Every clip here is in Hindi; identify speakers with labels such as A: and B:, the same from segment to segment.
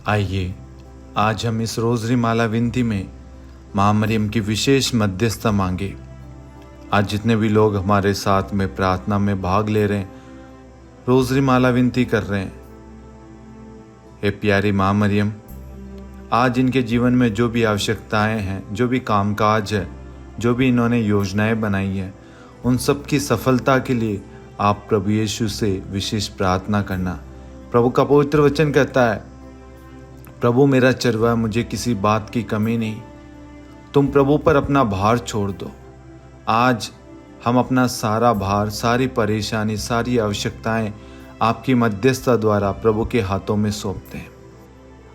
A: आइए आज हम इस रोज़री माला विनती में माँ मरियम की विशेष मध्यस्थता मांगे। आज जितने भी लोग हमारे साथ में प्रार्थना में भाग ले रहे हैं, रोज़री माला विनती कर रहे हैं, हे प्यारी माँ मरियम, आज इनके जीवन में जो भी आवश्यकताएं हैं, जो भी कामकाज है, जो भी इन्होंने योजनाएं बनाई हैं, उन सब की सफलता के लिए आप प्रभु यीशु से विशेष प्रार्थना करना। प्रभु का पवित्र वचन कहता है, प्रभु मेरा चरवाहा, मुझे किसी बात की कमी नहीं। तुम प्रभु पर अपना भार छोड़ दो। आज हम अपना सारा भार, सारी परेशानी, सारी आवश्यकताएं आपकी मध्यस्थता द्वारा प्रभु के हाथों में सौंपते हैं।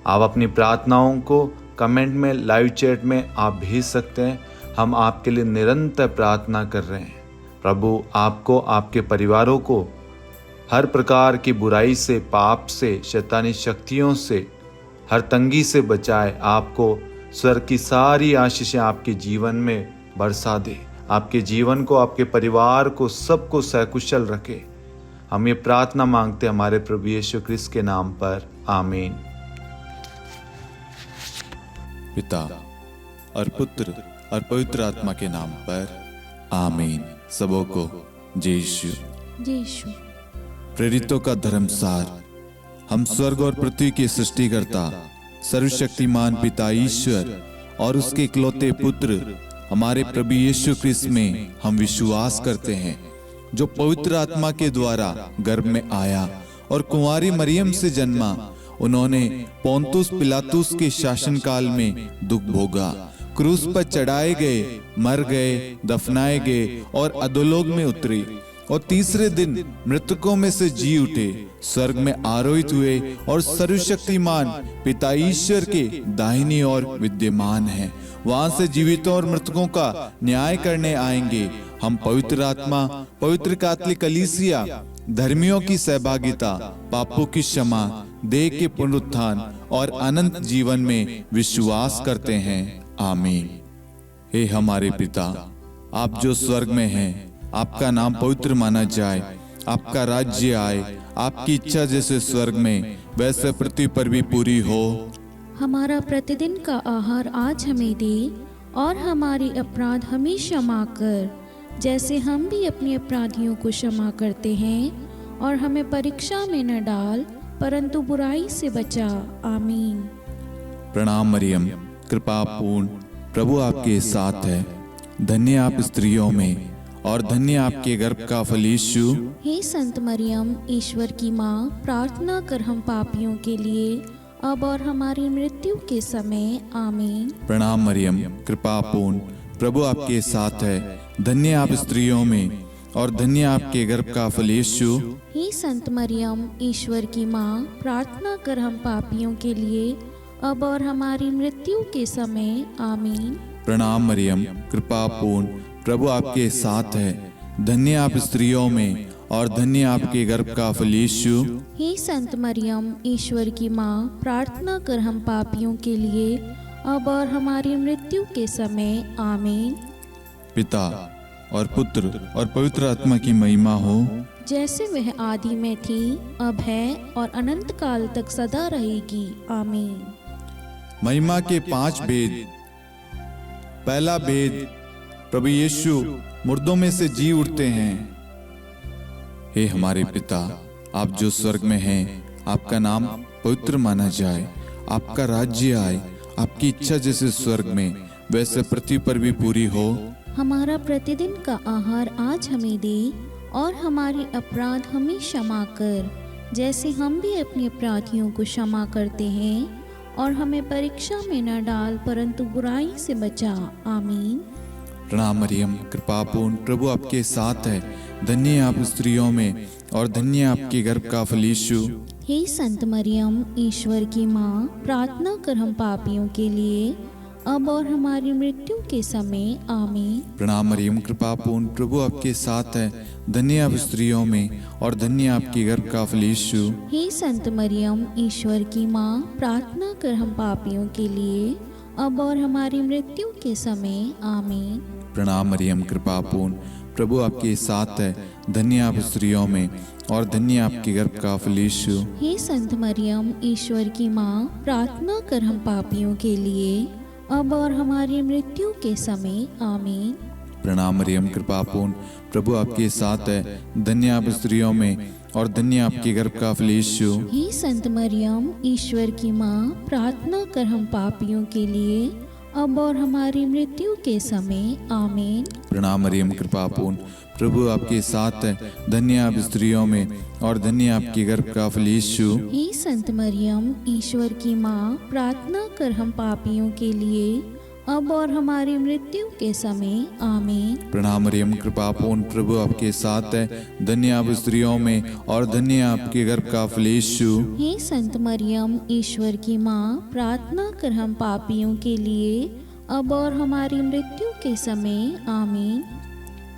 A: आप अपनी प्रार्थनाओं को कमेंट में, लाइव चैट में आप भेज सकते हैं। हम आपके लिए निरंतर प्रार्थना कर रहे हैं। प्रभु आपको, आपके परिवारों को हर प्रकार की बुराई से, पाप से, शैतानी शक्तियों से, हर तंगी से बचाए। आपको स्वर्ग की सारी आशीषें आपके जीवन में बरसा दे। आपके जीवन को, आपके परिवार को, सबको सकुशल रखे। हम ये प्रार्थना मांगते हमारे प्रभु यीशु ख्रिस्त के नाम पर, आमीन।
B: पिता और पुत्र और पवित्र आत्मा के नाम पर, आमीन। सबों को जय यीशु। प्रेरितों का धर्मसार। हम स्वर्ग और पृथ्वी के सृष्टिकर्ता सर्वशक्तिमान पिता ईश्वर और उसके इकलौते पुत्र हमारे प्रभु यीशु ख्रिस्त में हम विश्वास करते हैं, जो पवित्र आत्मा के द्वारा गर्भ में आया और कुंवारी मरियम से जन्मा। उन्होंने पोंतुस पिलातुस के शासनकाल में दुख भोगा, क्रूस पर चढ़ाए गए, मर गए, दफनाए गए और अधोलोक में उतरे और तीसरे दिन मृतकों में से जी उठे, स्वर्ग में आरोहित हुए और सर्वशक्तिमान पिता ईश्वर के दाहिनी ओर विद्यमान हैं। वहां से जीवितों और मृतकों का न्याय करने आएंगे। हम पवित्र आत्मा, पवित्र कैथोलिक कलीसिया, धर्मियों की सहभागिता, पापों की क्षमा, देह के पुनरुत्थान और अनंत जीवन में विश्वास करते हैं। आमीन। हे हमारे पिता, आप जो स्वर्ग में हैं, आपका नाम पवित्र माना जाए, आपका राज्य आए, आपकी इच्छा जैसे स्वर्ग में वैसे पृथ्वी पर भी पूरी हो।
C: हमारा प्रतिदिन का आहार आज हमें दे और हमारी अपराध हमें क्षमा कर, जैसे हम भी अपने अपराधियों को क्षमा करते हैं, और हमें परीक्षा में न डाल, परंतु बुराई से बचा। आमीन।
B: प्रणाम मरियम, कृपा पूर्ण, प्रभु आपके साथ है। धन्य आप स्त्रियों में और धन्य आपके गर्भ का फल यीशु।
C: हे संत मरियम, ईश्वर की माँ, प्रार्थना कर हम पापियों के लिए, अब और हमारी मृत्यु के समय। आमीन।
B: प्रणाम मरियम, कृपा पूर्ण, प्रभु आपके साथ है। धन्य आप स्त्रियों में और धन्य आपके गर्भ का फल यीशु।
C: हे संत मरियम, ईश्वर की माँ, प्रार्थना कर हम पापियों के लिए, अब और हमारी मृत्यु के समय। आमीन।
B: प्रणाम मरियम, कृपा पूर्ण, प्रभु आपके साथ है। धन्य आप स्त्रियों में और धन्य आपके गर्भ का फल यीशु।
C: हे संत मरियम, ईश्वर की माँ, प्रार्थना कर हम पापियों के लिए, अब और हमारी मृत्यु के समय। आमीन।
B: पिता और पुत्र और पवित्र आत्मा की महिमा हो,
C: जैसे वह आदि में थी, अब है और अनंत काल तक सदा रहेगी। आमीन।
B: महिमा के 5 भेद। पहला भेद, प्रभु यीशु मुर्दों में से जी उठते हैं। हे हमारे पिता, आप जो स्वर्ग में हैं, आपका नाम पवित्र माना जाए, आपका राज्य आए, आपकी इच्छा जैसे स्वर्ग में वैसे पृथ्वी पर भी पूरी हो।
C: हमारा प्रतिदिन का आहार आज हमें दे और हमारे अपराध हमें क्षमा कर, जैसे हम भी अपने अपराधियों को क्षमा करते हैं, और हमें परीक्षा में न डाल, परंतु बुराई से बचा। आमीन।
B: प्रणाम मरियम, कृपा पूर्ण, प्रभु आपके साथ है। धन्य आप स्त्रियों में और धन्य आपके गर्भ का फल यीशु।
C: हे संत मरियम, ईश्वर की माँ, प्रार्थना कर हम पापियों के लिए, अब और हमारी मृत्यु के समय। आमीन।
B: प्रणाम मरियम, कृपा पूर्ण, प्रभु आपके साथ है। धन्य आप स्त्रियों में और धन्य आपके गर्भ का फल यीशु।
C: हे संत मरियम, ईश्वर की माँ, प्रार्थना कर हम पापियों के लिए, अब और हमारी मृत्यु के समय। आमीन।
B: प्रणाम मरियम, कृपा पूर्ण, प्रभु आपके साथ है, धन्य आप स्त्रियों में और धन्य आपके गर्भ का फल यीशु।
C: हे संत मरियम, ईश्वर की माँ, प्रार्थना कर हम पापियों के लिए, अब और हमारी मृत्यु के समय। आमीन।
B: प्रणाम मरियम, कृपा पूर्ण, प्रभु आपके साथ है, धन्य आप स्त्रियों में और धन्य आपके गर्भ का फल यीशु।
C: हे संत मरियम, ईश्वर की माँ, प्रार्थना कर हम पापियों के लिए, अब और हमारी मृत्यु के समय। आमीन।
B: प्रणाम मरियम, कृपा पूर्ण, प्रभु आपके साथ है, धन्य आप स्त्रियों में और धन्य आपके गर्भ का फल यीशु।
C: हे संत मरियम, ईश्वर की माँ, प्रार्थना कर हम पापियों के लिए, अब और हमारी मृत्यु के समय। आमीन।
B: प्रणाम मरियम, कृपा पूर्ण, प्रभु आपके साथ है, धन्य आप स्त्रियों में और धन्य आपके गर्भ का फल यीशु।
C: हे संत मरियम, ईश्वर की माँ, प्रार्थना कर हम पापियों के लिए, अब और हमारी मृत्यु के समय। आमीन।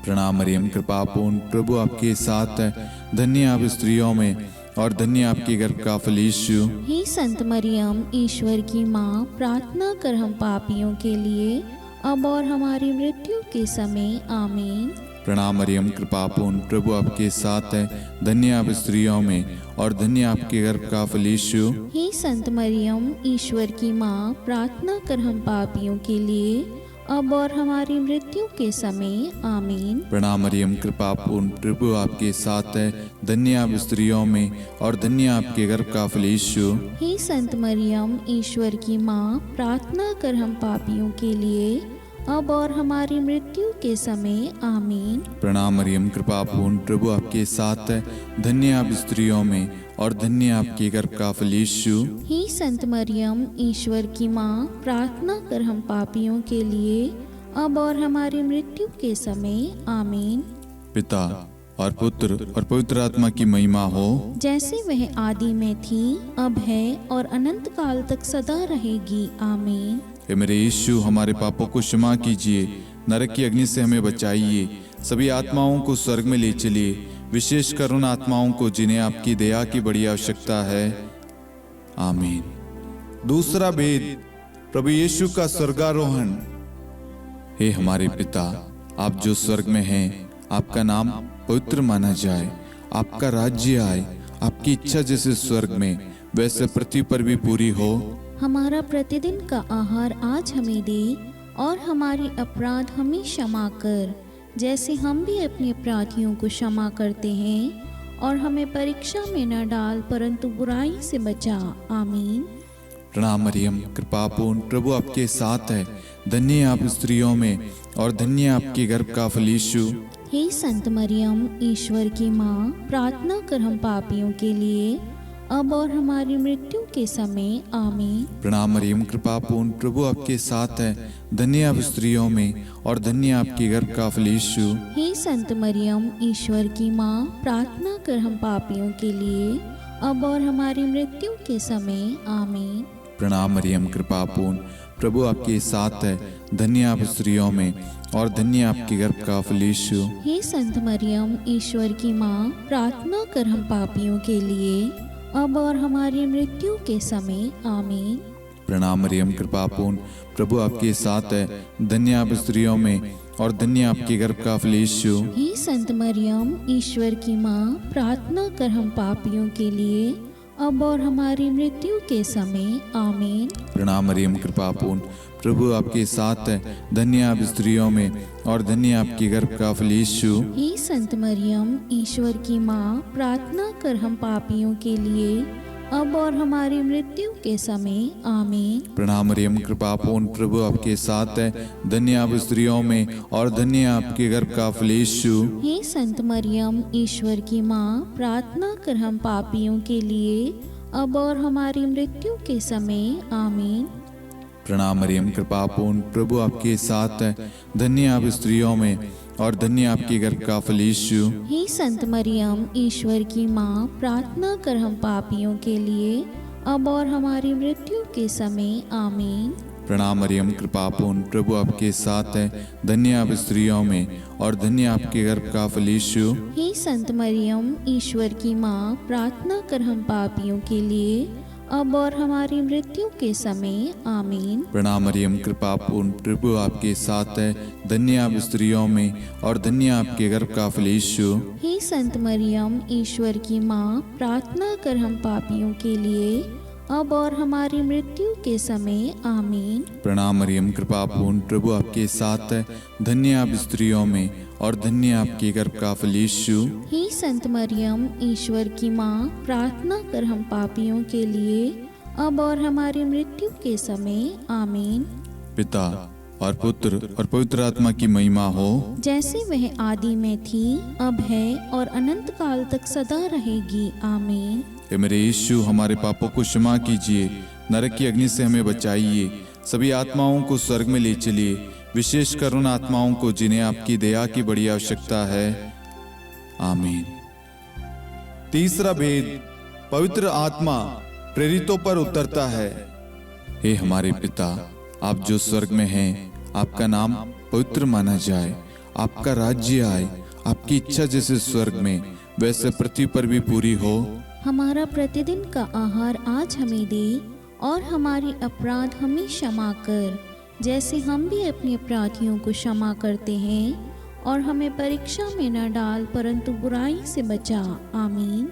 B: प्रणाम मरियम, कृपा पूर्ण, प्रभु आपके साथ है, धन्य आप स्त्रियों में और धन्य आपके गर्भ का फल यीशु।
C: हे संत मरियम, ईश्वर की माँ, प्रार्थना कर हम पापियों के लिए, अब और हमारी मृत्यु के समय। आमीन।
B: प्रणाम मरियम, कृपा पूर्ण, प्रभु आपके साथ है, धन्य आप स्त्रियों में और धन्य आपके गर्भ का फल यीशु।
C: हे संत मरियम, ईश्वर की माँ, प्रार्थना कर हम पापियों के लिए, अब और हमारी मृत्यु के समय। आमीन।
B: प्रणाम मरियम, कृपा पूर्ण, प्रभु आपके साथ है, धन्य आप स्त्रियों में और धन्य आपके गर्भ का फल यीशु।
C: हे संत मरियम, ईश्वर की माँ, प्रार्थना कर हम पापियों के लिए, अब और हमारी मृत्यु के समय। आमीन।
B: प्रणाम मरियम, कृपा पूर्ण, प्रभु आपके साथ है, धन्य आप स्त्रियों में और धन्य आपके गर्भ का फल यीशु।
C: हे संत मरियम, ईश्वर की माँ, प्रार्थना कर हम पापियों के लिए, अब और हमारी मृत्यु के समय। आमीन।
B: पिता और पुत्र और पवित्र आत्मा की महिमा हो,
C: जैसे वह आदि में थी, अब है और अनंत काल तक सदा रहेगी। आमीन।
B: हे मेरे यीशु, हमारे पापों को क्षमा कीजिए, नरक की अग्नि से हमें बचाइए, सभी आत्माओं को स्वर्ग में ले चलिए, विशेषकर उन आत्माओं को जिन्हें आपकी दया की बड़ी आवश्यकता है। आमीन। दूसरा भेद, प्रभु यीशु का स्वर्गारोहण। हे हमारे पिता, आप जो स्वर्ग में हैं, आपका नाम पवित्र माना जाए, आपका राज्य आए, आपकी इच्छा जैसे स्वर्ग में वैसे पृथ्वी पर भी पूरी हो।
C: हमारा प्रतिदिन का आहार आज हमें दे, और हमारे अपराध हमें क्षमा कर, जैसे हम भी अपने अपराधियों को क्षमा करते हैं, और हमें परीक्षा में न डाल, परंतु बुराई से बचा। आमीन।
B: प्रणाम मरियम, कृपा पूर्ण, प्रभु आपके साथ है, धन्य आप स्त्रियों में और धन्य आपके गर्भ का फल यीशु।
C: हे संत मरियम, ईश्वर की माँ, प्रार्थना कर हम पापियों के लिए, अब और हमारी मृत्यु के समय। आमीन।
B: प्रणाम मरियम, कृपा पूर्ण, प्रभु आपके साथ है, धन्य आप स्त्रियों में और धन्य आपके गर्भ का फल यीशु।
C: हे संत मरियम, ईश्वर की माँ, प्रार्थना कर हम पापियों के लिए, अब और हमारी मृत्यु के समय। आमीन।
B: प्रणाम मरियम, कृपा पूर्ण, प्रभु आपके साथ है, धन्य आप स्त्रियों में और धन्य आपके गर्भ का फल यीशु।
C: हे संत मरियम, ईश्वर की माँ, प्रार्थना कर हम पापियों के लिए, अब और हमारी मृत्यु के समय। आमीन।
B: प्रणाम मरियम, कृपा पूर्ण, प्रभु आपके साथ है, धन्य आप स्त्रियों में और धन्य आपके गर्भ का फल यीशु।
C: हे संत मरियम, ईश्वर की माँ, प्रार्थना कर हम पापियों के लिए, अब और हमारी मृत्यु के समय। आमीन।
B: प्रणाम मरियम, कृपा पूर्ण, प्रभु आपके साथ है, धन्य आप स्त्रियों में और धन्य आपके गर्भ का फल यीशु।
C: हे संत मरियम, ईश्वर की माँ, प्रार्थना कर हम पापियों के लिए, अब और हमारी मृत्यु के समय। आमीन।
B: प्रणाम मरियम, कृपा पूर्ण, प्रभु आपके साथ है, धन्य आप स्त्रियों में और धन्य आपके गर्भ का फल यीशु।
C: हे संत मरियम, ईश्वर की माँ, प्रार्थना कर हम पापियों के लिए, अब और हमारी मृत्यु के समय। आमीन।
B: प्रणाम मरियम, कृपा पूर्ण, प्रभु आपके साथ है, धन्य आप स्त्रियों में और धन्य आपके गर्भ का फल यीशु।
C: हे संत मरियम, ईश्वर की माँ, प्रार्थना कर हम पापियों के लिए, अब और हमारी मृत्यु के समय। आमीन।
B: प्रणाम मरियम, कृपा पूर्ण, प्रभु आपके साथ है, धन्य आप स्त्रियों में और धन्य आपके गर्भ का फल यीशु।
C: हे संत मरियम, ईश्वर की माँ, प्रार्थना कर हम पापियों के लिए, अब और हमारी मृत्यु के समय आमीन।
B: प्रणाम मरियम, कृपा पूर्ण, प्रभु आपके साथ है। धन्य आप स्त्रियों में और धन्य आपके गर्भ का फल यीशु।
C: हे संत मरियम, ईश्वर की माँ, प्रार्थना कर हम पापियों के लिए अब और हमारी मृत्यु के समय आमीन।
B: प्रणाम मरियम, कृपा पूर्ण, प्रभु आपके साथ है। धन्य आप स्त्रियों में और धन्य आपके गर्भ का फल यीशु।
C: हे संत मरियम, ईश्वर की माँ, प्रार्थना कर हम पापियों के लिए अब और हमारी मृत्यु के समय आमीन।
B: पिता और पुत्र और पवित्र आत्मा की महिमा हो,
C: जैसे वह आदि में थी, अब है और अनंत काल तक सदा रहेगी आमीन।
B: हे मेरे यीशु, हमारे पापों को क्षमा कीजिए, नरक की अग्नि से हमें बचाइए, सभी आत्माओं को स्वर्ग में ले चलिए, विशेषकर उन आत्माओं को जिन्हें आपकी दया की बड़ी आवश्यकता है। आमीन। तीसरा भेद, पवित्र आत्मा प्रेरितों पर उतरता है। हे हमारे पिता, आप जो स्वर्ग में हैं, आपका नाम पवित्र माना जाए, आपका राज्य आए, आपकी इच्छा जैसे स्वर्ग में वैसे पृथ्वी पर भी पूरी हो।
C: हमारा प्रतिदिन का आहार आज हमें दे और हमारी अपराध हमें क्षमा कर, जैसे हम भी अपने अपराधियों को क्षमा करते हैं, और हमें परीक्षा में न डाल परंतु बुराई से बचा। आमीन।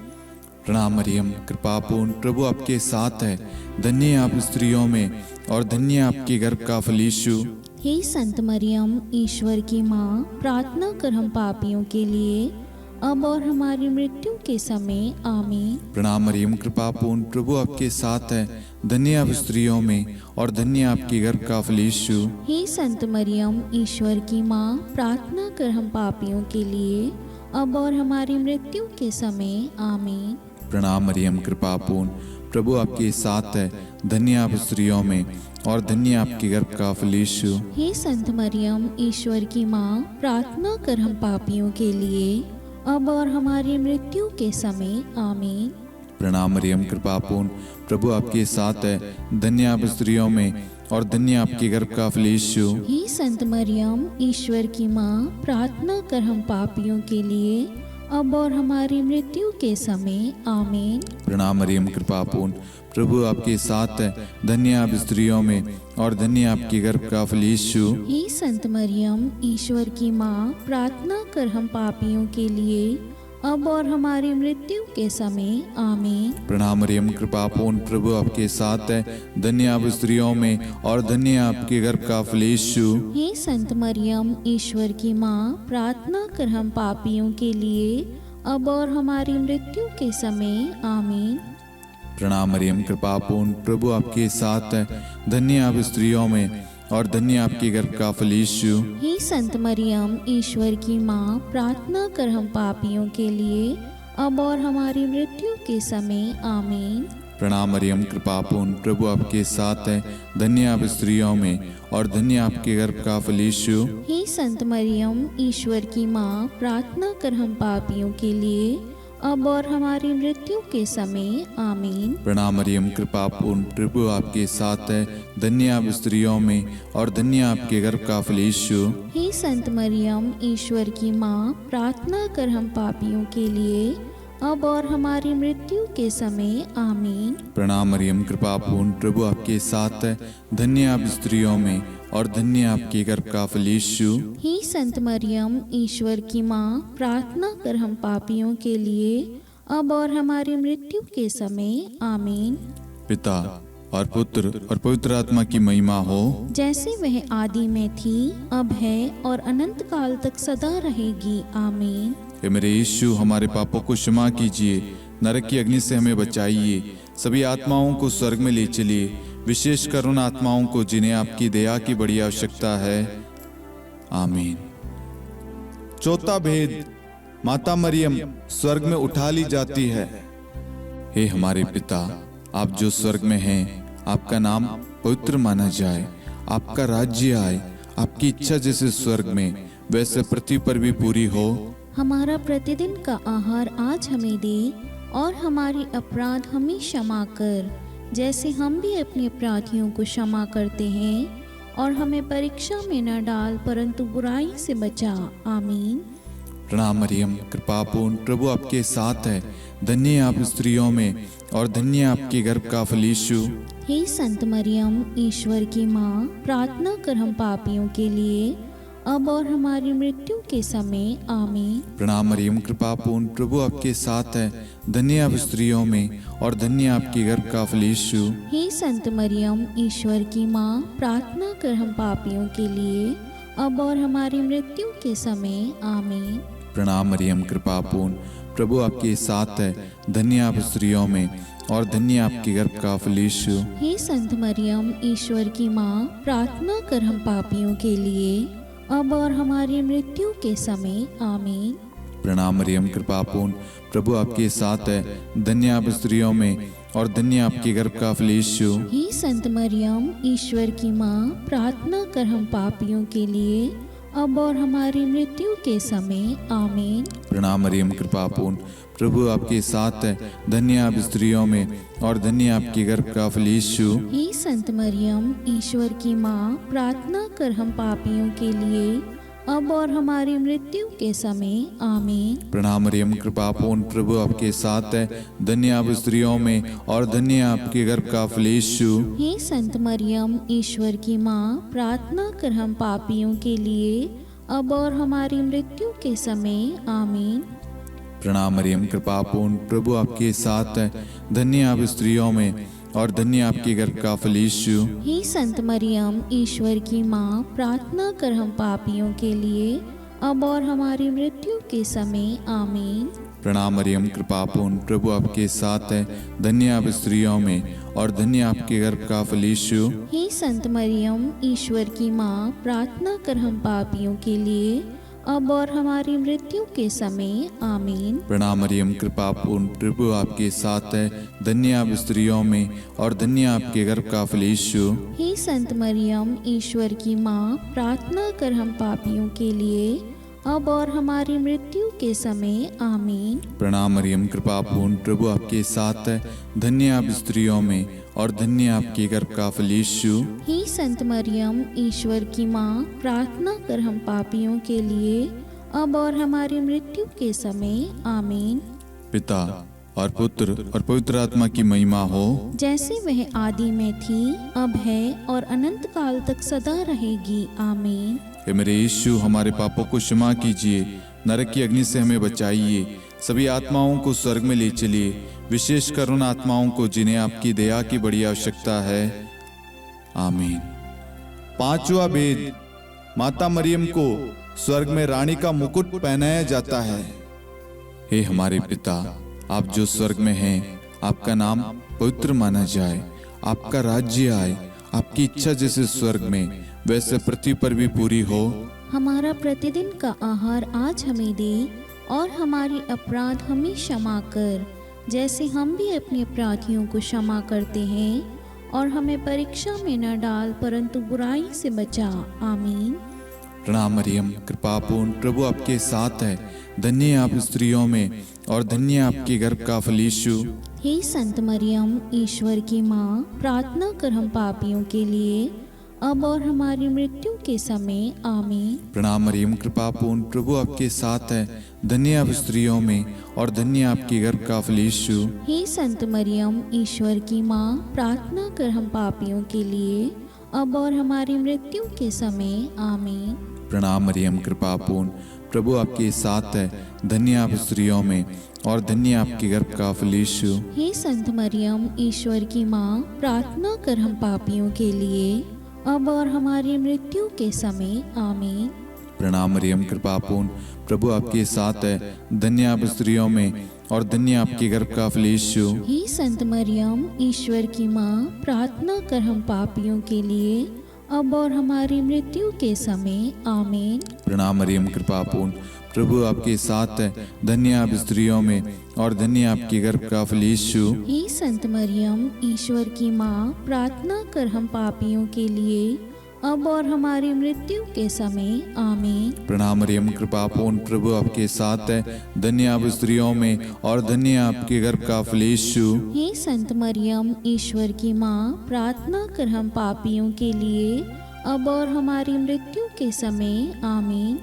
B: प्रणाम मरियम, कृपा पूर्ण, प्रभु आपके साथ है। धन्य आप स्त्रियों में और धन्य आपके गर्भ का फल यीशु।
C: हे संत मरियम, ईश्वर की माँ, प्रार्थना कर हम पापियों के लिए अब और हमारी मृत्यु के समय आमीन।
B: प्रणाम मरियम, कृपा पूर्ण, प्रभु आपके साथ है। धन्य आप स्त्रियों में और धन्य आपके गर्भ का फल यीशु।
C: हे संत मरियम, ईश्वर की माँ, प्रार्थना कर हम पापियों के लिए अब और हमारी मृत्यु के समय आमीन।
B: प्रणाम मरियम, कृपा पूर्ण, प्रभु आपके साथ है। धन्य आप स्त्रियों में और धन्य आपके गर्भ का फल यीशु।
C: हे संत मरियम, ईश्वर की माँ, प्रार्थना कर हम पापियों के लिए अब और हमारी मृत्यु के समय आमीन।
B: प्रणाम मरियम, कृपा पूर्ण, प्रभु आपके साथ है। धन्य आप स्त्रियों में और धन्य आपके गर्भ का फल यीशु।
C: हे संत मरियम, ईश्वर की माँ, प्रार्थना कर हम पापियों के लिए अब और हमारी मृत्यु के समय आमीन।
B: प्रणाम मरियम, कृपा पूर्ण, प्रभु आपके साथ है। धन्य आप स्त्रियों में और धन्य आपके गर्भ का फल यीशु।
C: हे संत मरियम, ईश्वर की माँ, प्रार्थना कर हम पापियों के लिए अब और हमारी मृत्यु के समय आमीन।
B: प्रणाम मरियम, कृपा पूर्ण, प्रभु आपके साथ है। धन्य आप स्त्रियों में और धन्य आपके गर्भ का फल यीशु।
C: हे संत मरियम, ईश्वर की माँ, प्रार्थना कर हम पापियों के लिए अब और हमारी मृत्यु के समय आमीन।
B: प्रणाम मरियम, कृपा पूर्ण, प्रभु आपके साथ है। धन्य आप स्त्रियों में और धन्य आपके गर्भ का फल यीशु।
C: हे संत मरियम, ईश्वर की माँ, प्रार्थना कर हम पापियों के लिए अब और हमारी मृत्यु के समय आमीन।
B: प्रणाम मरियम, कृपा पूर्ण, प्रभु आपके साथ है। धन्य आप स्त्रियों में और धन्य आपके गर्भ का फल यीशु।
C: हे संत मरियम, ईश्वर की माँ, प्रार्थना कर हम पापियों के लिए अब और हमारी मृत्यु के समय आमीन।
B: प्रणाम मरियम, कृपा पूर्ण, प्रभु आपके साथ है। धन्य आप स्त्रियों में और धन्य आपके गर्भ का फल यीशु।
C: हे संत मरियम, ईश्वर की माँ, प्रार्थना कर हम पापियों के लिए अब और हमारी मृत्यु के समय आमीन।
B: प्रणाम मरियम, कृपा पूर्ण, प्रभु आपके साथ है। धन्य आप स्त्रियों में और धन्य आपके गर्भ का फल यीशु।
C: हे संत मरियम, ईश्वर की माँ, प्रार्थना कर हम पापियों के लिए अब और हमारी मृत्यु के समय आमीन।
B: पिता और पुत्र और पवित्र आत्मा की महिमा हो,
C: जैसे वह आदि में थी, अब है और अनंत काल तक सदा रहेगी आमीन।
B: हे मेरे यीशु, हमारे पापों को क्षमा कीजिए, नरक की अग्नि से हमें बचाइए, सभी आत्माओं को स्वर्ग में ले चलिए, विशेषकर उन आत्माओं को जिन्हें आपकी दया की बड़ी आवश्यकता है। आमीन। चौथा भेद, माता मरियम स्वर्ग में उठा ली जाती है। हे हमारे पिता, आप जो स्वर्ग में हैं, आपका नाम पवित्र माना जाए, आपका राज्य आए, आपकी इच्छा जैसे स्वर्ग में वैसे पृथ्वी पर भी पूरी हो।
C: हमारा प्रतिदिन का आहार आज हमें दे और हमारी अपराध हमें क्षमा कर, जैसे हम भी अपने अपराधियों को क्षमा करते हैं, और हमें परीक्षा में न डाल परंतु बुराई से बचा। आमीन।
B: प्रणाम मरियम, कृपा पूर्ण, प्रभु आपके साथ है। धन्य आप स्त्रियों में और धन्य आपके गर्भ का फल यीशु।
C: हे संत मरियम, ईश्वर की माँ, प्रार्थना कर हम पापियों के लिए, अब और हमारी मृत्यु के समय। आमीन।
B: प्रणाम मरियम, कृपा पूर्ण, प्रभु आपके साथ है। धन्य आप स्त्रियों में और धन्य आपके गर्भ का फल यीशु।
C: हे संत मरियम, ईश्वर की माँ, प्रार्थना कर हम पापियों के लिए, अब और हमारी मृत्यु के समय। आमीन।
B: प्रणाम मरियम, कृपा पूर्ण, प्रभु आपके साथ है। धन्य आप स्त्रियों में और धन्य आपके गर्भ का फल यीशु।
C: हे संत मरियम, ईश्वर की माँ, प्रार्थना कर हम पापियों के लिए, अब और हमारी मृत्यु के समय। आमीन।
B: प्रणाम मरियम, कृपा पूर्ण, प्रभु आपके साथ है। धन्य आप स्त्रियों में और धन्य आपके गर्भ का फल यीशु।
C: हे संत मरियम, ईश्वर की माँ, प्रार्थना कर हम पापियों के लिए, अब और हमारी मृत्यु के समय। आमीन।
B: प्रणाम मरियम, कृपा पूर्ण, प्रभु आपके साथ है। धन्य आप स्त्रियों में और धन्य आपके गर्भ का फल यीशु।
C: हे संत मरियम, ईश्वर की माँ, प्रार्थना कर हम पापियों के लिए, अब और हमारी मृत्यु के समय। आमीन।
B: प्रणाम मरियम, कृपा पूर्ण, प्रभु आपके साथ है। धन्य आप स्त्रियों में और धन्य आपके गर्भ का फल यीशु।
C: हे संत मरियम, ईश्वर की माँ, प्रार्थना कर हम पापियों के लिए, अब और हमारी मृत्यु के समय। आमीन।
B: प्रणाम मरियम, कृपा पूर्ण, प्रभु आपके साथ है। धन्य आप स्त्रियों में और धन्य आपके गर्भ का फल यीशु।
C: हे संत मरियम, ईश्वर की माँ, प्रार्थना कर हम पापियों के लिए, अब और हमारी मृत्यु के समय। आमीन।
B: प्रणाम मरियम, कृपा पूर्ण, प्रभु आपके साथ है। धन्य आप स्त्रियों में और धन्य आपके गर्भ का फल यीशु।
C: हे संत मरियम, ईश्वर की माँ, प्रार्थना कर हम पापियों के लिए, अब और हमारी मृत्यु के समय। आमीन।
B: प्रणाम मरियम, कृपा पूर्ण, प्रभु आपके साथ है। धन्य आप स्त्रियों में और धन्य आपके गर्भ का फल यीशु।
C: हे संत मरियम, ईश्वर की माँ, प्रार्थना कर हम पापियों के लिए, अब और हमारी मृत्यु के समय। आमीन।
B: प्रणाम मरियम, कृपा पूर्ण, प्रभु आपके साथ है। धन्य आप स्त्रियों में और धन्य आपके गर्भ का फल यीशु।
C: हे संत मरियम, ईश्वर की माँ, प्रार्थना कर हम पापियों के लिए, अब और हमारी मृत्यु के समय। आमीन।
B: पिता और पुत्र और पवित्र आत्मा की महिमा हो,
C: जैसे वह आदि में थी, अब है और अनंत काल तक सदा रहेगी। आमीन।
B: हे मेरे यीशु, हमारे पापों को क्षमा कीजिए, नरक की अग्नि से हमें बचाइए, सभी आत्माओं को स्वर्ग में ले चलिए, विशेषकर उन आत्माओं को जिन्हें आपकी दया की बड़ी आवश्यकता है। आमीन। पांचवा भेद, माता मरियम को स्वर्ग में रानी का मुकुट पहनाया जाता है। हे हमारे पिता, आप जो स्वर्ग में हैं, आपका नाम पवित्र माना जाए, आपका राज्य आए, आपकी इच्छा जैसे स्वर्ग में वैसे पृथ्वी पर भी पूरी हो।
C: हमारा प्रतिदिन का आहार आज हमें दे, और हमारी अपराध हमें क्षमा कर, जैसे हम भी अपने अपराधियों को क्षमा करते हैं, और हमें परीक्षा में न डाल, परंतु बुराई से बचा। आमीन।
B: प्रणाम मरियम, कृपा पूर्ण, प्रभु आपके साथ है। धन्य आप स्त्रियों में और धन्य आपके गर्भ का फल यीशु।
C: हे संत मरियम, ईश्वर की माँ, प्रार्थना कर हम पापियों के लिए, अब और हमारी मृत्यु के समय। आमीन।
B: प्रणाम मरियम, कृपा पूर्ण, प्रभु आपके साथ है। धन्य आप स्त्रियों में और धन्य आपके गर्भ का फल यीशु।
C: हे संत मरियम, ईश्वर की माँ, प्रार्थना कर हम पापियों के लिए, अब और हमारी मृत्यु के समय। आमीन।
B: प्रणाम मरियम, कृपा पूर्ण, प्रभु आपके साथ है। धन्य आप स्त्रियों में और धन्य आपके गर्भ का फल यीशु।
C: हे संत मरियम, ईश्वर की माँ, प्रार्थना कर हम पापियों के लिए, अब और हमारी मृत्यु के समय। आमीन।
B: प्रणाम मरियम, कृपा पूर्ण, प्रभु आपके साथ है। धन्य आप स्त्रियों में और धन्य आपके गर्भ का फल यीशु।
C: हे संत मरियम, ईश्वर की माँ, प्रार्थना कर हम पापियों के लिए, अब और हमारी मृत्यु के समय। आमीन।
B: प्रणाम मरियम, कृपा पूर्ण, प्रभु आपके साथ है। धन्य आप स्त्रियों में और धन्य आपके गर्भ का फल यीशु।
C: हे संत मरियम, ईश्वर की माँ, प्रार्थना कर हम पापियों के लिए, अब और हमारी मृत्यु के समय। आमीन।
B: प्रणाम मरियम, कृपा पूर्ण, प्रभु आपके साथ है। धन्य आप स्त्रियों में और धन्य आपके गर्भ का फल यीशु।
C: हे संत मरियम, ईश्वर की माँ, प्रार्थना कर हम पापियों के लिए, अब और हमारी मृत्यु के समय। आमीन।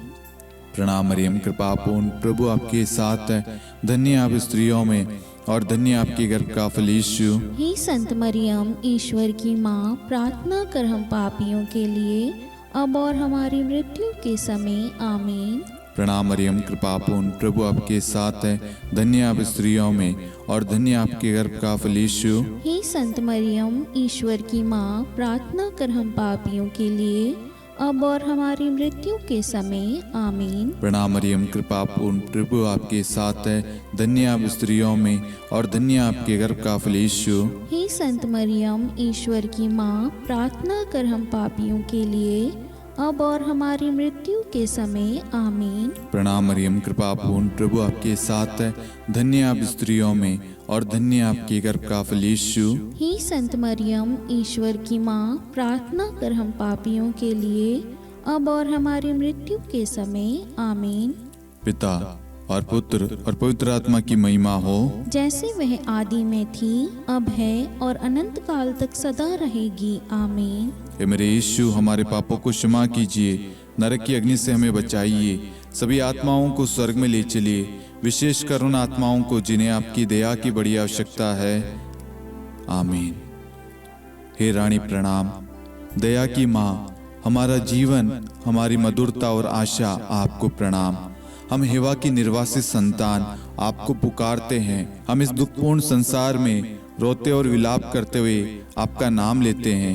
B: प्रणाम मरियम, कृपा पूर्ण, प्रभु आपके साथ है। धन्य आप स्त्रियों में और धन्य आपके गर्भ का फल यीशु।
C: हे संत मरियम, ईश्वर की माँ, प्रार्थना कर हम पापियों के लिए, अब और हमारी मृत्यु के समय। आमीन।
B: प्रणाम मरियम, कृपा पूर्ण, प्रभु आपके साथ है। धन्य आप स्त्रियों में और धन्य आपके गर्भ का फल यीशु।
C: हे संत मरियम, ईश्वर की माँ, प्रार्थना कर हम पापियों के लिए, अब और हमारी मृत्यु के समय। आमीन।
B: प्रणाम मरियम, कृपा पूर्ण, प्रभु आपके साथ है। धन्य आप स्त्रियों में और धन्य आपके गर्भ का फल यीशु।
C: हे संत मरियम, ईश्वर की माँ, प्रार्थना कर हम पापियों के लिए, अब और हमारी मृत्यु के समय। आमीन।
B: प्रणाम मरियम, कृपा पूर्ण, प्रभु आपके साथ है। धन्य आप स्त्रियों में और धन्य आपके गर्भ का फल यीशु।
C: हे संत मरियम, ईश्वर की माँ, प्रार्थना कर हम पापियों के लिए, अब और हमारी मृत्यु के समय। आमीन।
B: पिता और पुत्र और पवित्र आत्मा की महिमा हो,
C: जैसे वह आदि में थी, अब है और अनंत काल तक सदा रहेगी। आमीन।
B: हे मेरे यीशु, हमारे पापों को क्षमा कीजिए, नरक की अग्नि से हमें बचाइए, सभी आत्माओं को स्वर्ग में ले चलिए, विशेषकर उन आत्माओं को जिन्हें आपकी दया की बड़ी आवश्यकता है। आमीन। हे रानी प्रणाम, दया की माँ, हमारा जीवन, हमारी मधुरता और आशा आपको प्रणाम। हम हेवा की निर्वासित संतान आपको पुकारते हैं। हम इस दुखपूर्ण संसार में रोते और विलाप करते हुए आपका नाम लेते हैं।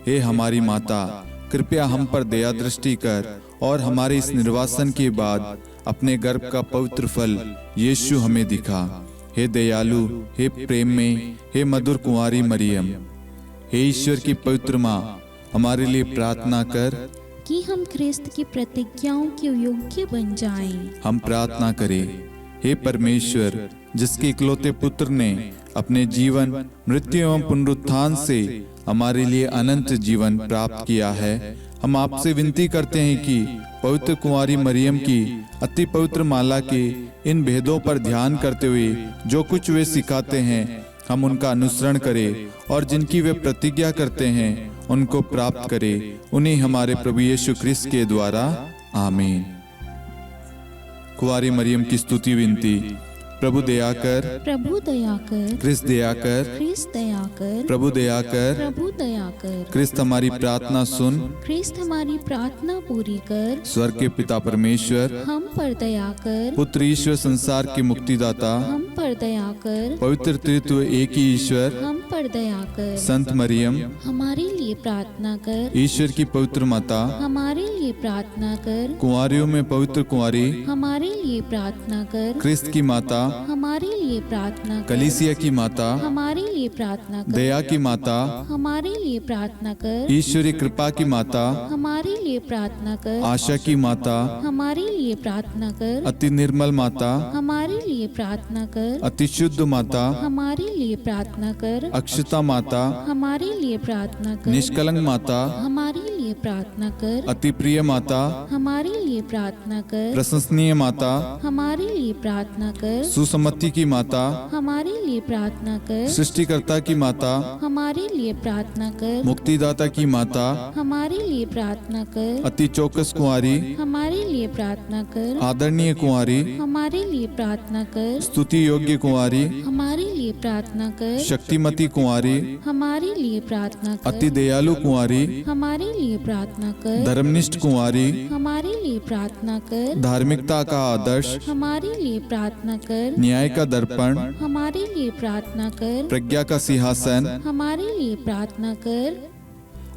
B: हे हमारी माता, कृपया हम पर दया दृष्टि कर और हमारे इस निर्वासन के बाद अपने गर्भ का पवित्र फल यीशु हमें दिखा। हे दयालु, हे प्रेम में, हे मधुर कुंवारी मरियम, हे ईश्वर की पवित्र माँ, हमारे लिए प्रार्थना कर
C: कि हम ख्रिस्त की प्रतिज्ञाओं के योग्य बन जाएं।
B: हम प्रार्थना करें। हे परमेश्वर, जिसके इकलौते पुत्र ने अपने जीवन, मृत्यु एवं पुनरुत्थान से हमारे लिए अनंत जीवन प्राप्त किया है, हम आपसे विनती करते हैं कि पवित्र कुंवारी मरियम की अति पवित्र माला के इन भेदों पर ध्यान करते हुए जो कुछ वे सिखाते हैं, हम उनका अनुसरण करें और जिनकी वे प्रतिज्ञा करते हैं उनको प्राप्त करें। उन्हीं हमारे प्रभु यीशु ख्रिस्त के द्वारा। आमीन। कुंवारी मरियम की स्तुति विनती। प्रभु दया कर,
C: प्रभु दया कर,
B: ख्रिस्त दया कर,
C: ख्रिस्त दया कर,
B: प्रभु दया कर,
C: प्रभु दया कर,
B: ख्रिस्त हमारी प्रार्थना सुन।
C: ख्रिस्त हमारी प्रार्थना पूरी कर,
B: स्वर्ग के पिता परमेश्वर,
C: हम पर दया कर,
B: पुत्र ईश्वर संसार के मुक्तिदाता,
C: हम पर दया कर,
B: पवित्र तृत्व एक ही ईश्वर,
C: हम पर दया कर,
B: संत मरियम,
C: हमारे लिए प्रार्थना कर,
B: ईश्वर की पवित्र माता,
C: हमारे लिए प्रार्थना कर,
B: कुंवारियों में पवित्र कुंवारी,
C: हमारे लिए प्रार्थना कर,
B: ख्रिस्त की माता,
C: हमारे लिए प्रार्थना कर,
B: कलीसिया की माता,
C: हमारे लिए प्रार्थना कर,
B: दया की माता,
C: हमारे लिए प्रार्थना कर,
B: ईश्वरी कृपा की माता,
C: हमारे लिए प्रार्थना कर,
B: आशा की माता,
C: हमारे लिए प्रार्थना कर,
B: अति निर्मल माता,
C: हमारे लिए प्रार्थना कर,
B: अति शुद्ध माता,
C: हमारे लिए प्रार्थना कर,
B: अक्षता माता,
C: हमारे लिए प्रार्थना कर,
B: निष्कलंक माता,
C: हमारे लिए प्रार्थना कर,
B: अति प्रिय माता,
C: हमारे लिए प्रार्थना कर,
B: प्रशंसनीय माता,
C: हमारे लिए प्रार्थना कर,
B: सुसम्मति की माता,
C: हमारे लिए प्रार्थना कर,
B: सृष्टिकर्ता की माता,
C: हमारे लिए प्रार्थना कर,
B: मुक्तिदाता की माता,
C: हमारे लिए प्रार्थना कर,
B: अति चौकस कुंवारी,
C: हमारे लिए प्रार्थना कर,
B: आदरणीय कुंवारी,
C: हमारे लिए प्रार्थना कर,
B: स्तुति योग्य कुंवारी,
C: हमारे लिए प्रार्थना कर,
B: शक्तिमती कुंवारी,
C: हमारे लिए प्रार्थना कर,
B: अति दयालु कुंवारी,
C: हमारे लिए प्रार्थना कर,
B: धर्मनिष्ठ कुंवारी,
C: हमारे लिए प्रार्थना कर,
B: धार्मिकता का आदर्श,
C: हमारे लिए प्रार्थना कर,
B: न्याय का दर्पण,
C: हमारे लिए प्रार्थना कर,
B: प्रज्ञा का सिंहासन,
C: हमारे लिए प्रार्थना कर,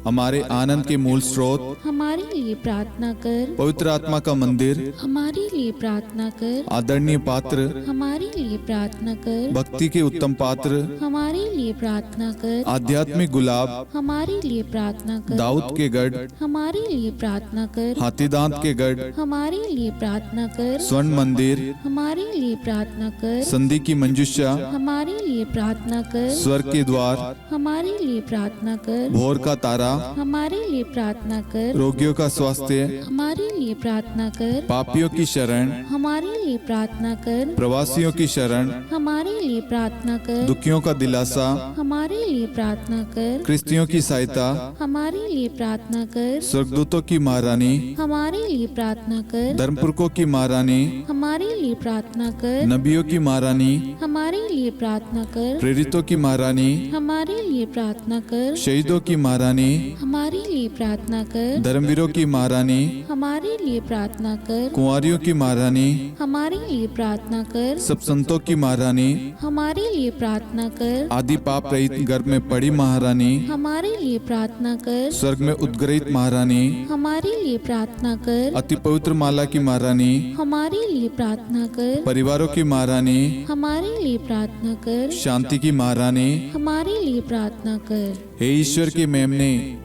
B: हमारे आनंद के मूल स्रोत,
C: हमारे लिए प्रार्थना कर,
B: पवित्र आत्मा का मंदिर,
C: हमारे लिए प्रार्थना कर,
B: आदरणीय पात्र,
C: हमारे लिए प्रार्थना कर,
B: भक्ति के उत्तम पात्र,
C: हमारे लिए प्रार्थना कर,
B: आध्यात्मिक गुलाब,
C: हमारे लिए प्रार्थना कर,
B: दाऊद के गढ़,
C: हमारे लिए प्रार्थना कर,
B: हाथीदांत के गढ़,
C: हमारे लिए प्रार्थना कर,
B: स्वर्ण मंदिर,
C: हमारे लिए प्रार्थना कर,
B: संधि की मंजुषा,
C: हमारे लिए प्रार्थना कर,
B: स्वर्ग के द्वार,
C: हमारे लिए प्रार्थना कर,
B: भोर का तारा,
C: हमारे लिए प्रार्थना कर।
B: रोगियों का स्वास्थ्य,
C: हमारे लिए प्रार्थना कर।
B: पापियों की शरण,
C: हमारे लिए प्रार्थना कर।
B: प्रवासियों की शरण,
C: हमारे लिए प्रार्थना कर।
B: दुखियों का दिलासा,
C: हमारे लिए प्रार्थना कर।
B: क्रिस्तियों की सहायता,
C: हमारे लिए प्रार्थना कर।
B: स्वर्गदूतों की महारानी,
C: हमारे लिए प्रार्थना कर।
B: धर्मपुरखों की महारानी,
C: हमारे लिए प्रार्थना कर।
B: नबियों की महारानी,
C: हमारे लिए प्रार्थना कर।
B: प्रेरितों की महारानी,
C: हमारे लिए प्रार्थना कर।
B: शहीदों की महारानी,
C: हमारे लिए प्रार्थना कर।
B: धर्मवीरों की महारानी,
C: हमारे लिए प्रार्थना कर।
B: कुंवारियों की महारानी,
C: हमारे लिए प्रार्थना कर।
B: सब संतों की महारानी,
C: हमारे लिए प्रार्थना कर।
B: आदि पाप रहित गर्भ में पड़ी महारानी,
C: हमारे लिए प्रार्थना कर।
B: स्वर्ग में उद्गृहित महारानी,
C: हमारे लिए प्रार्थना कर।
B: अति पवित्र माला की महारानी,
C: हमारे लिए प्रार्थना कर।
B: परिवारों की महारानी,
C: हमारे लिए प्रार्थना कर।
B: शांति की महारानी,
C: हमारे लिए प्रार्थना कर।
B: हे ईश्वर के मेमने,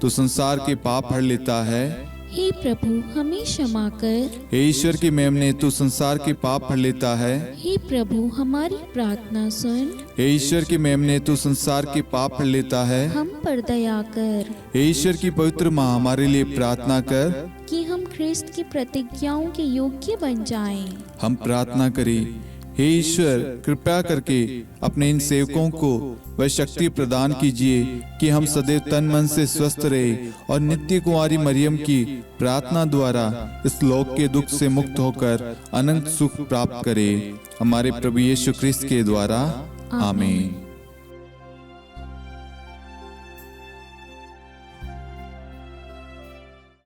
B: तू संसार के पाप हर लेता है।
C: हे प्रभु हमें क्षमा कर।
B: हे ईश्वर के मेमने, तू संसार के पाप हर लेता है।
C: हे प्रभु हमारी प्रार्थना सुन।
B: हे ईश्वर के मेमने, तू संसार के पाप हर लेता है।
C: हम पर दया कर
B: हे ईश्वर की पवित्र माँ, हमारे लिए प्रार्थना कर।
C: कि हम ख्रिस्त की प्रतिज्ञाओं के योग्य बन जाएं।
B: हम प्रार्थना करें, हे ईश्वर कृपया करके अपने इन सेवकों को वह शक्ति प्रदान कीजिए कि हम सदैव तन मन से स्वस्थ रहे और नित्य कुंवारी मरियम की प्रार्थना द्वारा इस लोक के दुख से मुक्त होकर अनंत सुख प्राप्त करें। हमारे प्रभु यीशु ख्रिस्त के द्वारा, आमीन।